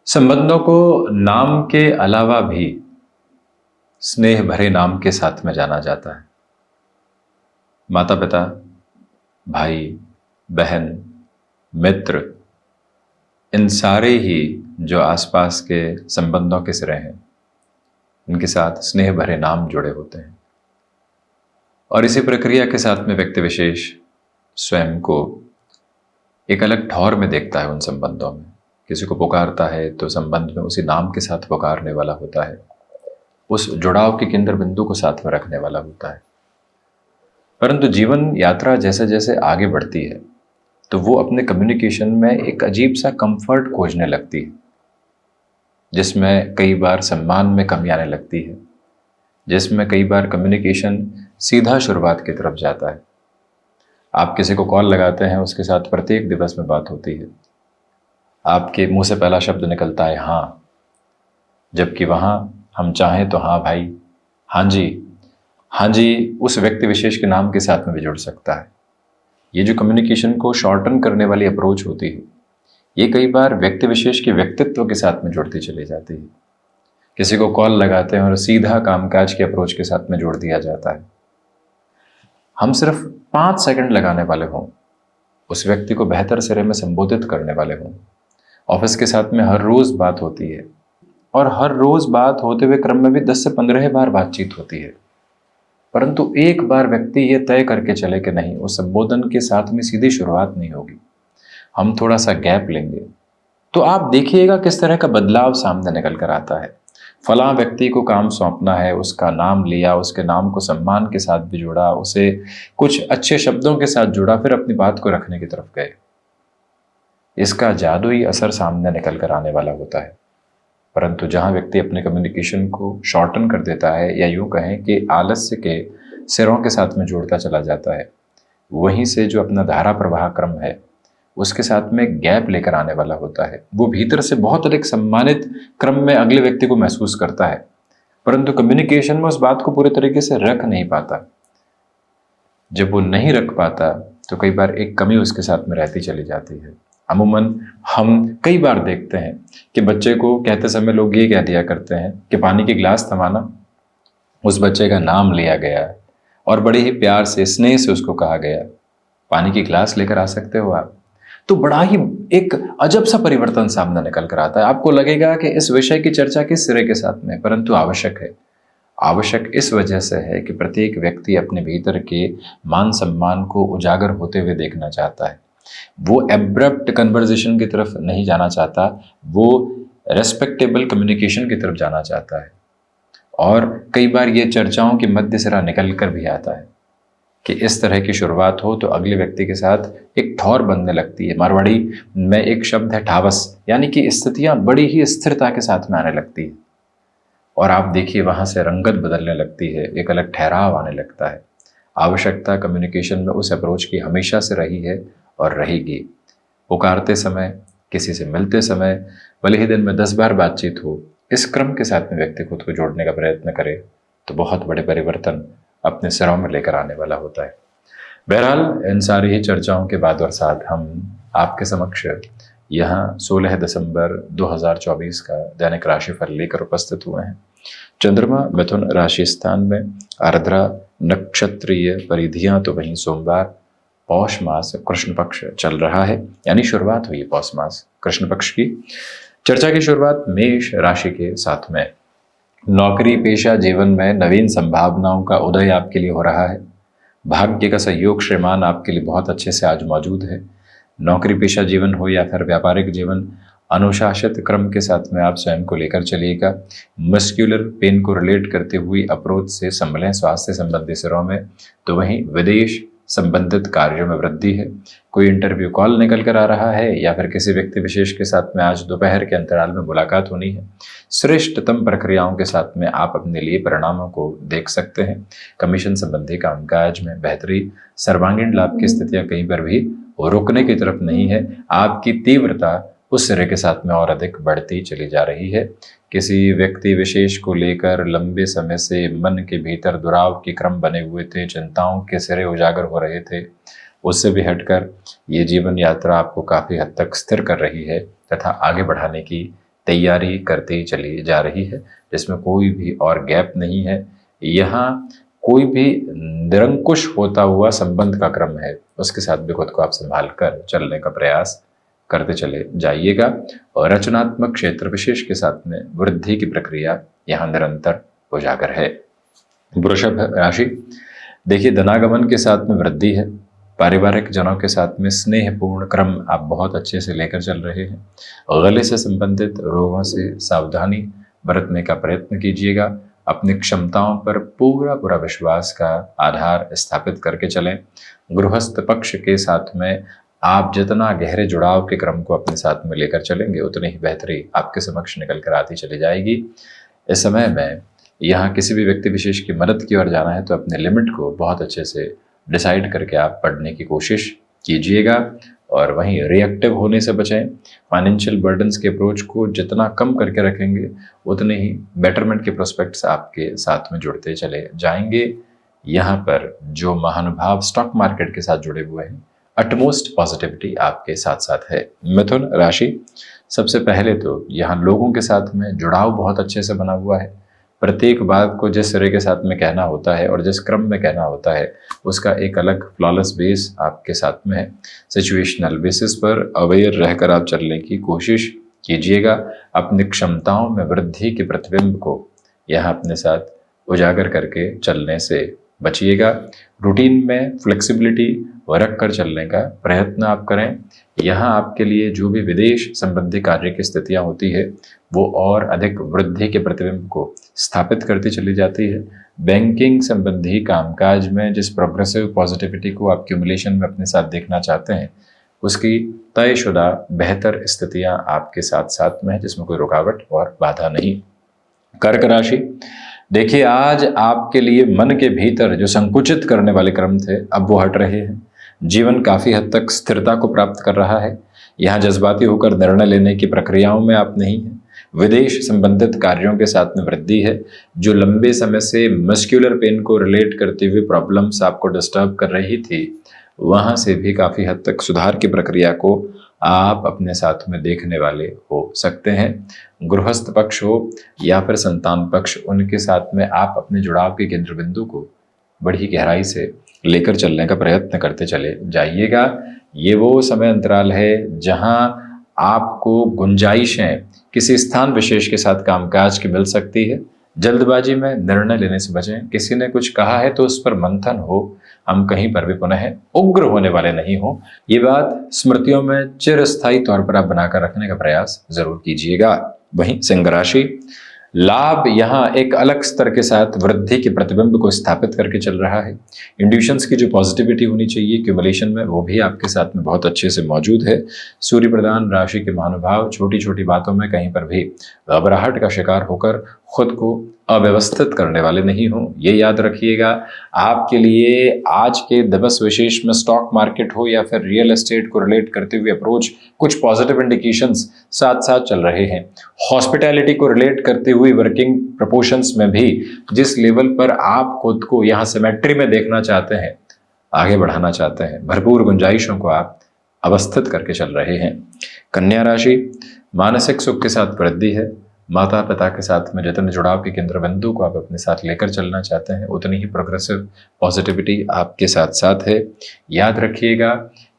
संबंधों को नाम के अलावा भी स्नेह भरे नाम के साथ में जाना जाता है। माता पिता, भाई, बहन, मित्र, इन सारे ही जो आसपास के संबंधों के सिरे हैं, इनके साथ स्नेह भरे नाम जुड़े होते हैं। और इसी प्रक्रिया के साथ में व्यक्ति विशेष स्वयं को एक अलग ठौर में देखता है उन संबंधों में। किसी को पुकारता है तो संबंध में उसी नाम के साथ पुकारने वाला होता है, उस जुड़ाव के केंद्र बिंदु को साथ में रखने वाला होता है। परंतु जीवन यात्रा जैसे जैसे आगे बढ़ती है तो वो अपने कम्युनिकेशन में एक अजीब सा कंफर्ट खोजने लगती है, जिसमें कई बार सम्मान में कमी आने लगती है, जिसमें कई बार कम्युनिकेशन सीधा शुरुआत की तरफ जाता है। आप किसी को कॉल लगाते हैं, उसके साथ प्रत्येक दिवस में बात होती है, आपके मुंह से पहला शब्द निकलता है हाँ, जबकि वहाँ हम चाहें तो हाँ भाई, हाँ जी उस व्यक्ति विशेष के नाम के साथ में भी जुड़ सकता है। ये जो कम्युनिकेशन को शॉर्टन करने वाली अप्रोच होती है, ये कई बार व्यक्ति विशेष के व्यक्तित्व के साथ में जुड़ती चली जाती है। किसी को कॉल लगाते हैं और सीधा कामकाज के अप्रोच के साथ में जोड़ दिया जाता है। हम सिर्फ 5 सेकंड लगाने वाले हों, उस व्यक्ति को बेहतर सिरे में संबोधित करने वाले हों। ऑफिस के साथ में हर रोज बात होती है और हर रोज बात होते हुए क्रम में भी 10 से 15 बार बातचीत होती है, परंतु एक बार व्यक्ति ये तय करके चले कि नहीं, उस संबोधन के साथ में सीधी शुरुआत नहीं होगी, हम थोड़ा सा गैप लेंगे, तो आप देखिएगा किस तरह का बदलाव सामने निकल कर आता है। फलां व्यक्ति को काम सौंपना है, उसका नाम लिया, उसके नाम को सम्मान के साथ भी जोड़ा, उसे कुछ अच्छे शब्दों के साथ जोड़ा, फिर अपनी बात को रखने की तरफ गए। इसका जादुई असर सामने निकल कर आने वाला होता है। परंतु जहां व्यक्ति अपने कम्युनिकेशन को शॉर्टन कर देता है, या यूं कहें कि आलस्य के सिरों के साथ में जोड़ता चला जाता है, वहीं से जो अपना धारा प्रवाह क्रम है उसके साथ में गैप लेकर आने वाला होता है। वो भीतर से बहुत अधिक सम्मानित क्रम में अगले व्यक्ति को महसूस करता है, परंतु कम्युनिकेशन में उस बात को पूरे तरीके से रख नहीं पाता। जब वो नहीं रख पाता तो कई बार एक कमी उसके साथ में रहती चली जाती है। अमूमन हम कई बार देखते हैं कि बच्चे को कहते समय लोग ये कह दिया करते हैं कि पानी की गिलास थमाना, उस बच्चे का नाम लिया गया और बड़े ही प्यार से स्नेह से उसको कहा गया, पानी की गिलास लेकर आ सकते हो आप, तो बड़ा ही एक अजब सा परिवर्तन सामने निकल कर आता है। आपको लगेगा कि इस विषय की चर्चा किस सिरे के साथ में, परंतु आवश्यक है। आवश्यक इस वजह से है कि प्रत्येक व्यक्ति अपने भीतर के मान सम्मान को उजागर होते हुए देखना चाहता है। वो एब्रप्ट कन्वर्जेशन की तरफ नहीं जाना चाहता, वो रेस्पेक्टेबल कम्युनिकेशन की तरफ जाना चाहता है। और कई बार ये चर्चाओं की मध्य सिरा निकल कर भी आता है कि इस तरह की शुरुआत हो तो अगले व्यक्ति के साथ एक ठौर बनने लगती है। मारवाड़ी में एक शब्द है ठावस, यानी कि स्थितियां बड़ी ही स्थिरता के साथ में आने लगती है और आप देखिए वहां से रंगत बदलने लगती है, एक अलग ठहराव आने लगता है। आवश्यकता कम्युनिकेशन में उस अप्रोच की हमेशा से रही है और रहेगी। पुकारते समय, किसी से मिलते समय, भले ही दिन में 10 बार बातचीत हो, इस क्रम के साथ में व्यक्ति खुद को जोड़ने का प्रयत्न करे तो बहुत बड़े परिवर्तन अपने सिरों में लेकर आने वाला होता है। बहरहाल इन सारी ही चर्चाओं के बाद और साथ हम आपके समक्ष यहाँ 16 दिसंबर 2024 का दैनिक राशिफल लेकर उपस्थित हुए हैं। चंद्रमा मिथुन राशि स्थान में, आर्द्रा नक्षत्रीय परिधियां तो वहीं सोमवार, पौष मास कृष्ण पक्ष चल रहा है, यानी शुरुआत हुई है पौष मास कृष्ण पक्ष की। चर्चा की शुरुआत मेष राशि के साथ में। नौकरी पेशा जीवन में नवीन संभावनाओं का उदय आपके लिए हो रहा है। भाग्य का सहयोग श्रीमान आपके लिए बहुत अच्छे से आज मौजूद है। नौकरी पेशा जीवन हो या फिर व्यापारिक जीवन, अनुशासित क्रम के साथ में आप स्वयं को लेकर चलिएगा। मस्क्यूलर पेन को रिलेट करते हुए अप्रोच से संभलें स्वास्थ्य संबंधी सिरों में। तो वहीं विदेश संबंधित कार्यों में वृद्धि है। कोई इंटरव्यू कॉल निकल कर आ रहा है या फिर किसी व्यक्ति विशेष के साथ में आज दोपहर के अंतराल में मुलाकात होनी है। श्रेष्ठतम प्रक्रियाओं के साथ में आप अपने लिए परिणामों को देख सकते हैं। कमीशन संबंधी कामकाज में बेहतरी, सर्वांगीण लाभ की स्थितियां कहीं पर भी रुकने की तरफ नहीं है। आपकी तीव्रता उस सिरे के साथ में और अधिक बढ़ती चली जा रही है। किसी व्यक्ति विशेष को लेकर लंबे समय से मन के भीतर दुराव के क्रम बने हुए थे, चिंताओं के सिरे उजागर हो रहे थे, उससे भी हटकर ये जीवन यात्रा आपको काफी हद तक स्थिर कर रही है तथा आगे बढ़ाने की तैयारी करती चली जा रही है, जिसमें कोई भी और गैप नहीं है। यहाँ कोई भी निरंकुश होता हुआ संबंध का क्रम है, उसके साथ भी खुद को आप संभाल कर चलने का प्रयास करते चले जाइएगा। और रचनात्मक क्षेत्र विशेष के साथ में वृद्धि की प्रक्रिया यहाँ निरंतर उजागर है। वृषभ राशि, देखिए धनागमन के साथ में वृद्धि है। पारिवारिक जनों के साथ में स्नेहपूर्ण क्रम आप बहुत अच्छे से लेकर चल रहे हैं। गले से संबंधित रोगों से सावधानी बरतने का प्रयत्न कीजिएगा। अपनी क्षमताओं पर पूरा विश्वास का आधार स्थापित करके चलें। गृहस्थ पक्ष के साथ में आप जितना गहरे जुड़ाव के क्रम को अपने साथ में लेकर चलेंगे, उतनी ही बेहतरी आपके समक्ष निकल कर आती चली जाएगी। इस समय में यहाँ किसी भी व्यक्ति विशेष की मदद की ओर जाना है तो अपने लिमिट को बहुत अच्छे से डिसाइड करके आप पढ़ने की कोशिश कीजिएगा और वहीं रिएक्टिव होने से बचें। फाइनेंशियल बर्डन्स के अप्रोच को जितना कम करके रखेंगे, उतने ही बेटरमेंट के प्रोस्पेक्ट्स आपके साथ में जुड़ते चले जाएंगे। यहाँ पर जो महानुभाव स्टॉक मार्केट के साथ जुड़े हुए हैं, अटमोस्ट पॉजिटिविटी आपके साथ साथ है। मिथुन राशि, सबसे पहले तो यहाँ लोगों के साथ में जुड़ाव बहुत अच्छे से बना हुआ है। प्रत्येक बात को जिस तरह के साथ में कहना होता है और जिस क्रम में कहना होता है, उसका एक अलग फ्लॉलेस बेस आपके साथ में है। सिचुएशनल बेसिस पर अवेयर रहकर आप चलने की कोशिश कीजिएगा। अपनी क्षमताओं में वृद्धि के प्रतिबिंब को यहाँ अपने साथ उजागर करके चलने से बचिएगा। रूटीन में फ्लेक्सिबिलिटी रख कर चलने का प्रयत्न आप करें। यहाँ आपके लिए जो भी विदेश संबंधी कार्य की स्थितियाँ होती है, वो और अधिक वृद्धि के प्रतिबिंब को स्थापित करती चली जाती है। बैंकिंग संबंधी कामकाज में जिस प्रोग्रेसिव पॉजिटिविटी को आप क्यूमुलेशन में अपने साथ देखना चाहते हैं, उसकी तयशुदा बेहतर स्थितियाँ आपके साथ साथ में है, जिसमें कोई रुकावट और बाधा नहीं। कर्क राशि, देखिए आज आपके लिए मन के भीतर जो संकुचित करने वाले क्रम थे, अब वो हट रहे हैं। जीवन काफ़ी हद तक स्थिरता को प्राप्त कर रहा है। यहाँ जज्बाती होकर निर्णय लेने की प्रक्रियाओं में आप नहीं हैं। विदेश संबंधित कार्यों के साथ में वृद्धि है। जो लंबे समय से मस्क्यूलर पेन को रिलेट करती हुई प्रॉब्लम्स आपको डिस्टर्ब कर रही थी, वहाँ से भी काफ़ी हद तक सुधार की प्रक्रिया को आप अपने साथ में देखने वाले हो सकते हैं। गृहस्थ पक्ष हो या फिर संतान पक्ष, उनके साथ में आप अपने जुड़ाव के केंद्र बिंदु को बड़ी गहराई से लेकर चलने का प्रयत्न करते चले जाइएगा। ये वो समय अंतराल है जहां आपको गुंजाइशें किसी स्थान विशेष के साथ कामकाज की मिल सकती है। जल्दबाजी में निर्णय लेने से बचें। किसी ने कुछ कहा है तो उस पर मंथन हो। हम कहीं पर भी पुनः उग्र होने वाले नहीं हो। ये बात स्मृतियों में चिरस्थायी तौर पर आप बनाकर रखने का प्रयास जरूर कीजिएगा। वहीं सिंह राशि, लाभ यहाँ एक अलग स्तर के साथ वृद्धि के प्रतिबिंब को स्थापित करके चल रहा है। इंड्यूशंस की जो पॉजिटिविटी होनी चाहिए क्यूमुलेशन में, वो भी आपके साथ में बहुत अच्छे से मौजूद है। सूर्य प्रधान राशि के महानुभाव छोटी छोटी बातों में कहीं पर भी घबराहट का शिकार होकर खुद को अव्यवस्थित करने वाले नहीं हो, ये याद रखिएगा। आपके लिए आज के दिवस विशेष में स्टॉक मार्केट हो या फिर रियल एस्टेट को रिलेट करते हुए अप्रोच, कुछ पॉजिटिव इंडिकेशंस साथ साथ चल रहे हैं। हॉस्पिटैलिटी को रिलेट करते हुए वर्किंग प्रपोर्शंस में भी जिस लेवल पर आप खुद को यहाँ सिमेट्री में देखना चाहते हैं, आगे बढ़ाना चाहते हैं, भरपूर गुंजाइशों को आप अवस्थित करके चल रहे हैं। कन्या राशि, मानसिक सुख के साथ वृद्धि है। माता पिता के साथ में जितने जुड़ाव के केंद्र बिंदु को आप अपने साथ लेकर चलना चाहते हैं, उतनी ही प्रोग्रेसिव पॉजिटिविटी आपके साथ साथ है। याद रखिएगा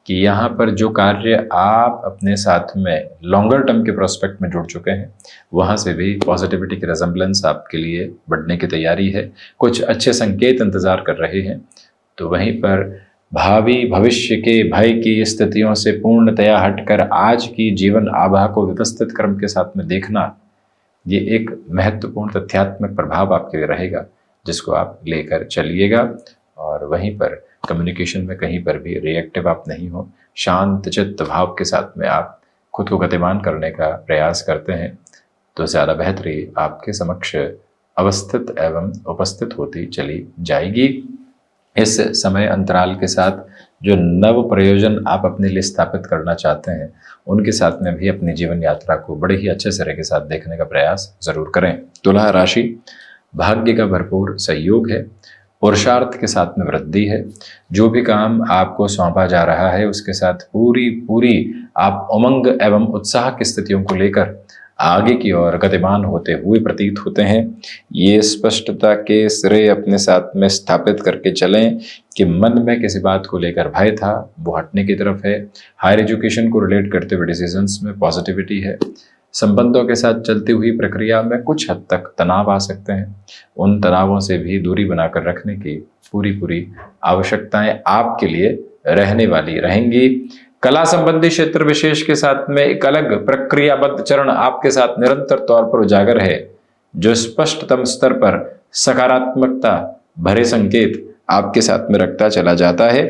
कि यहाँ पर जो कार्य आप अपने साथ में लॉन्गर टर्म के प्रोस्पेक्ट में जुड़ चुके हैं, वहाँ से भी पॉजिटिविटी की रेजम्बलेंस आपके लिए बढ़ने की तैयारी है। कुछ अच्छे संकेत इंतजार कर रहे हैं। तो वहीं पर भावी भविष्य के भय की स्थितियों से पूर्णतया हटकर आज की जीवन आभा को व्यवस्थित क्रम के साथ में देखना, ये एक महत्वपूर्ण तथ्यात्मक प्रभाव आपके लिए रहेगा, जिसको आप लेकर चलिएगा। और वहीं पर कम्युनिकेशन में कहीं पर भी रिएक्टिव आप नहीं हो, शांत चित्त भाव के साथ में आप खुद को गतिमान करने का प्रयास करते हैं, तो ज़्यादा बेहतरी आपके समक्ष अवस्थित एवं उपस्थित होती चली जाएगी। इस समय अंतराल के साथ जो नव प्रयोजन आप अपने लिए स्थापित करना चाहते हैं, उनके साथ में भी अपनी जीवन यात्रा को बड़े ही अच्छे तरह के साथ देखने का प्रयास जरूर करें। तुला राशि, भाग्य का भरपूर सहयोग है। पुरुषार्थ के साथ में वृद्धि है। जो भी काम आपको सौंपा जा रहा है, उसके साथ पूरी आप उमंग एवं उत्साह की स्थितियों को लेकर आगे की ओर गतिमान होते हुए प्रतीत होते हैं। ये स्पष्टता के सिरे अपने साथ में स्थापित करके चलें कि मन में किसी बात को लेकर भय था वो हटने की तरफ है। हायर एजुकेशन को रिलेट करते हुए डिसीजंस में पॉजिटिविटी है। संबंधों के साथ चलती हुई प्रक्रिया में कुछ हद तक तनाव आ सकते हैं। उन तनावों से भी दूरी बनाकर रखने की पूरी आवश्यकताएं आपके लिए रहने वाली रहेंगी। कला संबंधी क्षेत्र विशेष के साथ में एक अलग प्रक्रियाबद्ध चरण आपके साथ निरंतर तौर पर उजागर है, जो स्पष्टतम स्तर पर सकारात्मकता भरे संकेत आपके साथ में रखता चला जाता है।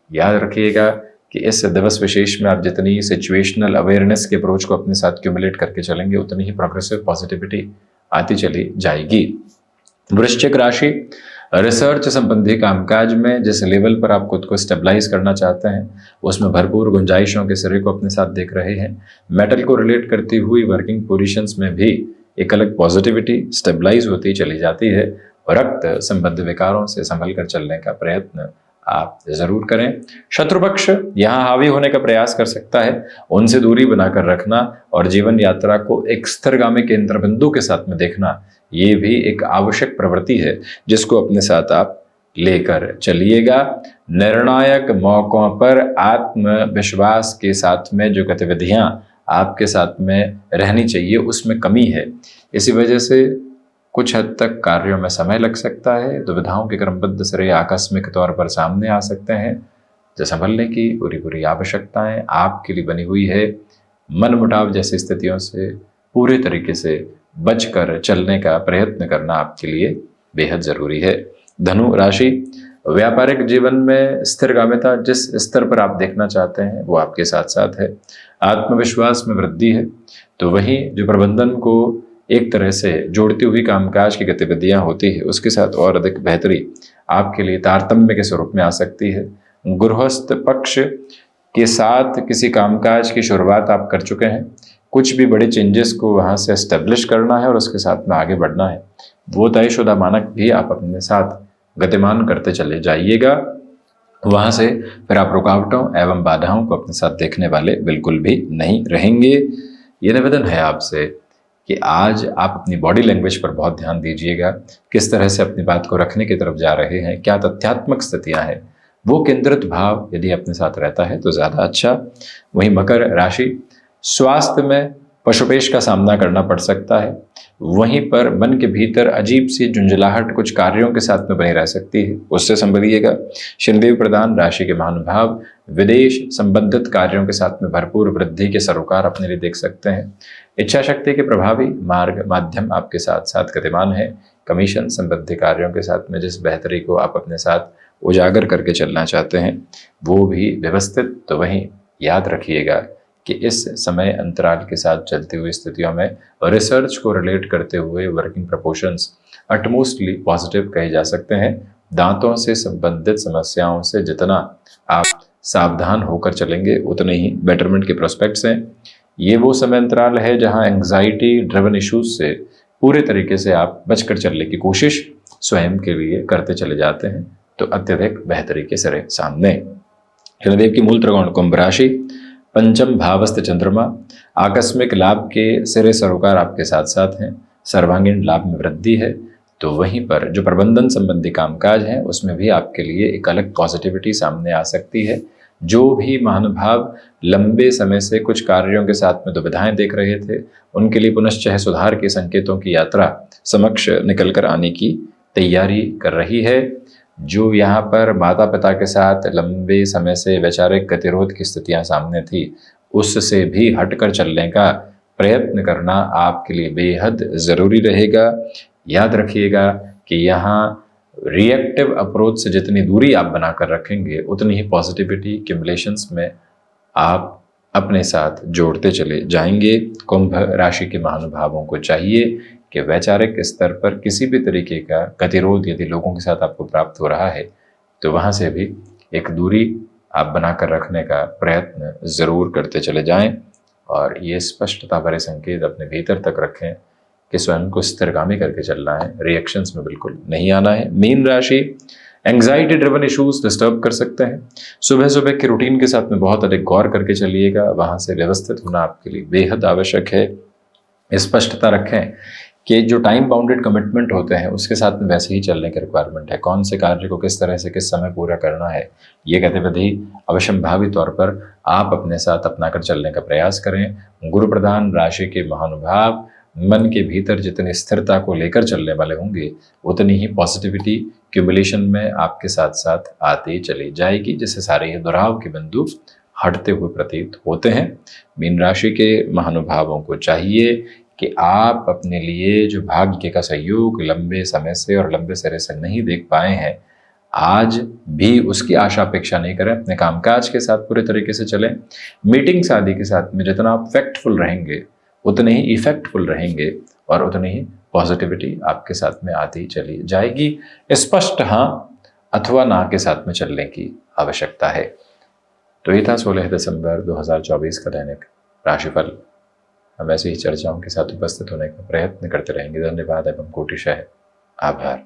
याद रखिएगा कि इस दिवस विशेष में आप जितनी सिचुएशनल अवेयरनेस के अप्रोच को अपने साथ क्यूमुलेट करके चलेंगे उतनी ही प्रोग्रेसिव पॉजिटिविटी आती चली जाएगी। वृश्चिक राशि, रिसर्च संबंधी कामकाज में जिस लेवल पर आप खुद को स्टेबलाइज करना चाहते हैं उसमें भरपूर गुंजाइशों के सिरे को अपने साथ देख रहे हैं। मेटल को रिलेट करती हुई वर्किंग पोजीशंस में भी एक अलग पॉजिटिविटी स्टेबलाइज होती चली जाती है। रक्त संबंधी विकारों से संभल कर चलने का प्रयत्न आप जरूर करें। शत्रु पक्ष यहाँ हावी होने का प्रयास कर सकता है, उनसे दूरी बनाकर रखना और जीवन यात्रा को एक स्थिरगामी केंद्र बिंदु के साथ में देखना, ये भी एक आवश्यक प्रवृत्ति है जिसको अपने साथ आप लेकर चलिएगा। निर्णायक मौकों पर आत्मविश्वास के साथ में जो गतिविधियां आपके साथ में रहनी चाहिए उसमें कमी है। इसी वजह से कुछ हद तक कार्यों में समय लग सकता है। दुविधाओं के क्रमबद्ध सिरे आकस्मिक तौर पर सामने आ सकते हैं, जो संभलने की पूरी आवश्यकताएं आपके लिए बनी हुई है। मनमुटाव जैसी स्थितियों से पूरे तरीके से बचकर चलने का प्रयत्न करना आपके लिए बेहद जरूरी है। धनु राशि, व्यापारिक जीवन में स्थिरगामिता जिस स्तर पर आप देखना चाहते हैं वो आपके साथ साथ है। आत्मविश्वास में वृद्धि है, तो वहीं जो प्रबंधन को एक तरह से जोड़ती हुई कामकाज की गतिविधियां होती है उसके साथ और अधिक बेहतरी आपके लिए तारतम्य के स्वरूप में आ सकती है। गृहस्थ पक्ष के साथ किसी कामकाज की शुरुआत आप कर चुके हैं, कुछ भी बड़े चेंजेस को वहां से एस्टेब्लिश करना है और उसके साथ में आगे बढ़ना है। वो तयशुदा मानक भी आप अपने साथ गतिमान करते चले जाइएगा। वहां से फिर आप रुकावटों एवं बाधाओं को अपने साथ देखने वाले बिल्कुल भी नहीं रहेंगे। ये निवेदन है आपसे कि आज आप अपनी बॉडी लैंग्वेज पर बहुत ध्यान दीजिएगा, किस तरह से अपनी बात को रखने की तरफ जा रहे हैं, क्या तथ्यात्मक स्थितियां हैं, वो केंद्रित भाव यदि अपने साथ रहता है तो ज़्यादा अच्छा। वहीं मकर राशि, स्वास्थ्य में पशुपेश का सामना करना पड़ सकता है। वहीं पर मन के भीतर अजीब सी झुंझलाहट कुछ कार्यों के साथ में बनी रह सकती है, उससे संभलिएगा। शनिदेव प्रधान राशि के महानुभाव विदेश संबंधित कार्यों के साथ में भरपूर वृद्धि के सरोकार अपने लिए देख सकते हैं। इच्छा शक्ति के प्रभावी मार्ग माध्यम आपके साथ साथ गतिमान है। कमीशन संबंधी कार्यों के साथ में जिस बेहतरी को आप अपने साथ उजागर करके चलना चाहते हैं वो भी व्यवस्थित। तो वहीं याद रखिएगा कि इस समय अंतराल के साथ चलती हुई स्थितियों में रिसर्च को रिलेट करते हुए वर्किंग प्रपोर्शंस अटमोस्टली पॉजिटिव कहे जा सकते हैं। दांतों से संबंधित समस्याओं से जितना आप सावधान होकर चलेंगे उतने ही बेटरमेंट के प्रोस्पेक्ट्स हैं। ये वो समय अंतराल है जहां एंग्जाइटी ड्रिवन इश्यूज से पूरे तरीके से आप बचकर चलने की कोशिश स्वयं के लिए करते चले जाते हैं, तो अत्यधिक बेहतरी के सिरे सामने। शनिदेव की मूल त्रिकोण कुंभ राशि, पंचम भावस्थ चंद्रमा, आकस्मिक लाभ के सिरे सरोकार आपके साथ साथ हैं। सर्वांगीण लाभ में वृद्धि है, तो वहीं पर जो प्रबंधन संबंधी कामकाज हैं उसमें भी आपके लिए एक अलग पॉजिटिविटी सामने आ सकती है। जो भी महानुभाव लंबे समय से कुछ कार्यों के साथ में दुविधाएं देख रहे थे उनके लिए पुनश्च सुधार के संकेतों की यात्रा समक्ष निकल कर आने की तैयारी कर रही है। जो यहाँ पर माता पिता के साथ लंबे समय से वैचारिक गतिरोध की स्थितियां सामने थी उससे भी हटकर चलने का प्रयत्न करना आपके लिए बेहद ज़रूरी रहेगा। याद रखिएगा कि यहाँ रिएक्टिव अप्रोच से जितनी दूरी आप बनाकर रखेंगे उतनी ही पॉजिटिविटी एक्यूमुलेशंस में आप अपने साथ जोड़ते चले जाएंगे। कुंभ राशि के महानुभावों को चाहिए कि वैचारिक स्तर पर किसी भी तरीके का गतिरोध यदि लोगों के साथ आपको प्राप्त हो रहा है तो वहाँ से भी एक दूरी आप बनाकर रखने का प्रयत्न ज़रूर करते चले जाएं और ये स्पष्टता भरे संकेत अपने भीतर तक रखें कि स्वयं को स्थिरगामी करके चलना है, रिएक्शंस में बिल्कुल नहीं आना है। मीन राशि, एंग्जाइटी ड्रिवन इश्यूज डिस्टर्ब कर सकते हैं। सुबह सुबह के रूटीन के साथ में बहुत अधिक गौर करके चलिएगा, वहाँ से व्यवस्थित होना आपके लिए बेहद आवश्यक है। स्पष्टता रखें कि जो टाइम बाउंडेड कमिटमेंट होते हैं उसके साथ में वैसे ही चलने की रिक्वायरमेंट है। कौन से कार्य को किस तरह से किस समय पूरा करना है, ये गतिविधि अवश्यंभावी तौर पर आप अपने साथ अपना कर चलने का प्रयास करें। गुरु प्रधान राशि के महानुभाव मन के भीतर जितनी स्थिरता को लेकर चलने वाले होंगे उतनी ही पॉजिटिविटी क्यूमुलेशन में आपके साथ साथ आती चली जाएगी, जिससे सारे ये दुराव के बिंदु हटते हुए प्रतीत होते हैं। मीन राशि के महानुभावों को चाहिए कि आप अपने लिए जो भाग्य का सहयोग लंबे समय से और लंबे सिरे से नहीं देख पाए हैं, आज भी उसकी आशा अपेक्षा नहीं करें। अपने कामकाज के साथ पूरे तरीके से चलें। मीटिंग्स आदि के साथ में जितना आप फैक्टफुल रहेंगे उतने ही इफेक्टफुल रहेंगे और उतनी ही पॉजिटिविटी आपके साथ में आती चली जाएगी। स्पष्ट हाँ अथवा ना के साथ में चलने की आवश्यकता है। तो ये था 16 दिसंबर 2024 का दैनिक राशिफल। हम ऐसी ही चर्चाओं के साथ उपस्थित होने का प्रयत्न करते रहेंगे। धन्यवाद एवं कोटिशः आभार।